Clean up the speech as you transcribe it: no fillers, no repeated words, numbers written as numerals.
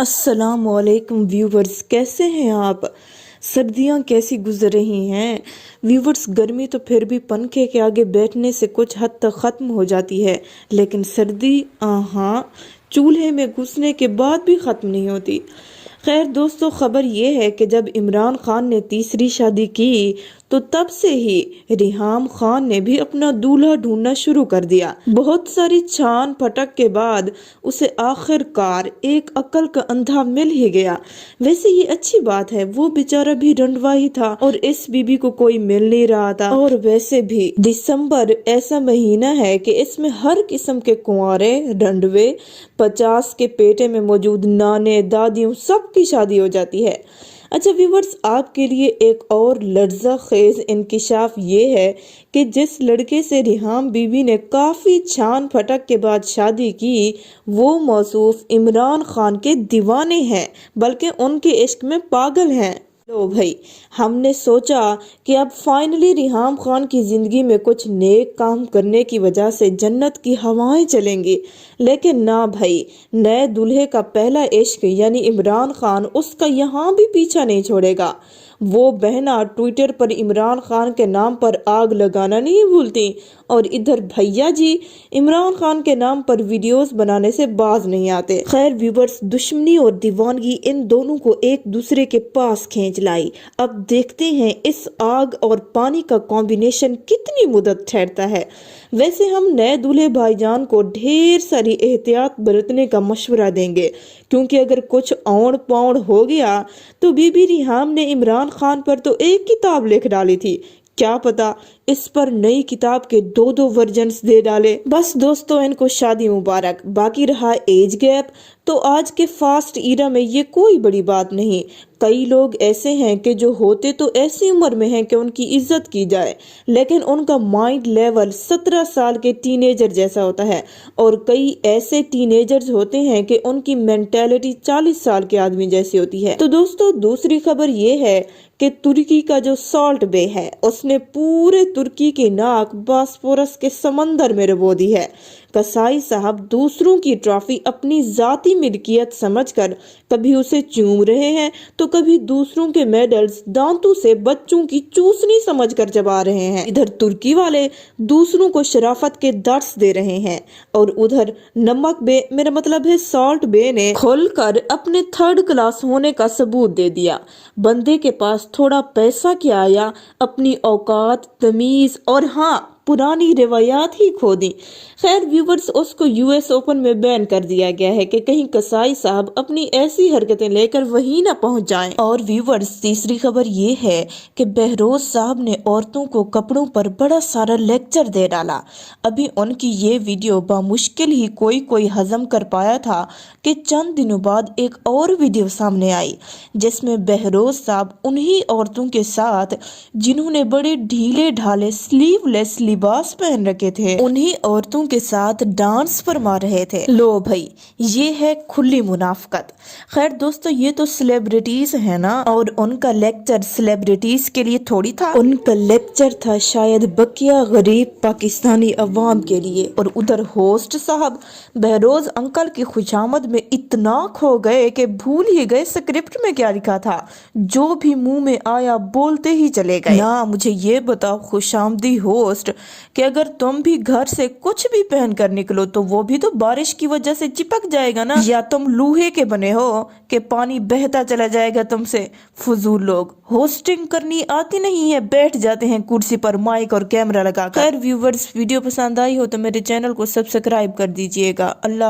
अस्सलाम वालेकुम व्यूवर्स, कैसे हैं आप। सर्दियां कैसी गुजर रही हैं व्यूवर्स। गर्मी तो फिर भी पंखे के आगे बैठने से कुछ हद तक ख़त्म हो जाती है, लेकिन सर्दी चूल्हे में घुसने के बाद भी ख़त्म नहीं होती। खैर दोस्तों, खबर ये है कि जब इमरान खान ने तीसरी शादी की तो तब से ही रिहाम खान ने भी अपना दूल्हा ढूंढना शुरू कर दिया। बहुत सारी छान फटक के बाद उसे आखिरकार एक अक्ल का अंधा मिल ही गया। वैसे ये अच्छी बात है, वो बेचारा भी रंडवा ही था और इस बीबी को कोई मिल नहीं रहा था। और वैसे भी दिसंबर ऐसा महीना है कि इसमें हर किस्म के कुंवारे, रंडवे, 50 के पेटे में मौजूद नाने, दादियों सबकी शादी हो जाती है। अच्छा व्यूवर्स, आपके लिए एक और लर्जा खेज इंकिशाफ ये है कि जिस लड़के से रिहाम बीबी ने काफ़ी छान फटक के बाद शादी की, वो मौसूफ इमरान खान के दीवाने हैं, बल्कि उनके इश्क में पागल हैं। लो भाई, हमने सोचा कि अब फाइनली रिहाम खान की जिंदगी में कुछ नेक काम करने की वजह से जन्नत की हवाएं चलेंगी, लेकिन ना भाई, नए दूल्हे का पहला इश्क यानी इमरान खान उसका यहाँ भी पीछा नहीं छोड़ेगा। वो बहना ट्विटर पर इमरान खान के नाम पर आग लगाना नहीं भूलती, और इधर भैया जी इमरान खान के नाम पर वीडियोस बनाने से बाज नहीं आते। खैर व्यूवर्स, दुश्मनी और दीवानगी इन दोनों को एक दूसरे के पास खींच लाई। अब देखते हैं इस आग और पानी का कॉम्बिनेशन कितनी मुद्दत ठहरता है। वैसे हम नए दूल्हे भाईजान को ढेर सारी एहतियात बरतने का मशवरा देंगे, क्योंकि अगर कुछ औड़ पौड़ हो गया तो बीबी रिहाम ने इमरान खान पर तो एक किताब लिख डाली थी, क्या पता इस पर नई किताब के दो वर्जन्स दे डाले। बस दोस्तों, इनको शादी मुबारक। बाकी रहा एज गैप, तो आज के फास्ट ईरा में ये कोई बड़ी बात नहीं। कई लोग ऐसे हैं कि जो होते तो ऐसी उम्र में हैं कि उनकी इज्जत की जाए, लेकिन उनका माइंड लेवल 17 साल के टीनेजर जैसा होता है, और कई ऐसे टीनेजर्स होते हैं कि उनकी मेंटेलिटी 40 साल के आदमी जैसी होती है। तो दोस्तों, दूसरी खबर ये है कि तुर्की का जो सॉल्ट बे है उसने पूरे तुर्की की नाक बॉस्फोरस के समंदर में डुबो दी है। कसाई साहब दूसरों की ट्रॉफी अपनी जाती मिल्कियत समझकर कभी उसे चूम रहे हैं, तो कभी दूसरों के मेडल्स दांतों से बच्चों की चूसनी समझकर चबा रहे हैं। इधर तुर्की वाले दूसरों को शराफत के दर्स दे रहे हैं, और उधर नमक बे, मेरा मतलब है सॉल्ट बे, ने खुलकर अपने थर्ड क्लास होने का सबूत दे दिया। बंदे के पास थोड़ा पैसा क्या आया, अपनी औकात, तमीज और पुरानी रिवायात ही खो दी। खैर व्यूवर्स, उसको यूएस ओपन में बैन कर दिया गया है कि कहीं कसाई साहब अपनी ऐसी हरकतें लेकर वहीं ना पहुंच जाएं। और व्यूवर्स, तीसरी खबर ये है कि बहरोज साहब ने औरतों को कपड़ों पर बड़ा सारा लेक्चर दे डाला। अभी उनकी ये वीडियो बामुश्किल ही कोई हजम कर पाया था कि चंद दिनों बाद एक और वीडियो सामने आई, जिसमें बहरोज साहब उन्हीं औरतों के साथ जिन्होंने बड़े ढीले ढाले स्लीवलेस लिबास पहन रखे थे, उन्हीं औरतों के साथ डांस फरमा रहे थे। लो भाई, ये है खुली मुनाफकत। खैर दोस्तों, ये तो सेलिब्रिटीज है ना, और उनका लेक्चर सेलिब्रिटीज के लिए थोड़ी था, उनका लेक्चर था शायद बकिया गरीब पाकिस्तानी अवाम के लिए। और उधर होस्ट साहब बहरोज अंकल की खुशामद में इतना खो गए कि भूल ही गए स्क्रिप्ट में क्या लिखा था। जो भी मुंह में आया बोलते ही चले गए। ना मुझे ये बताओ खुशामदी होस्ट कि अगर तुम भी घर से कुछ भी पहन कर निकलो तो वो भी तो बारिश की वजह से चिपक जाएगा ना, या तुम लोहे के बने हो कि पानी बहता चला जाएगा तुमसे। फजूल लोग, होस्टिंग करनी आती नहीं है, बैठ जाते हैं कुर्सी पर माइक और कैमरा लगाकर। खैर व्यूवर्स, वीडियो पसंद आई हो तो मेरे चैनल को सब्सक्राइब कर दीजिएगा। अल्लाह।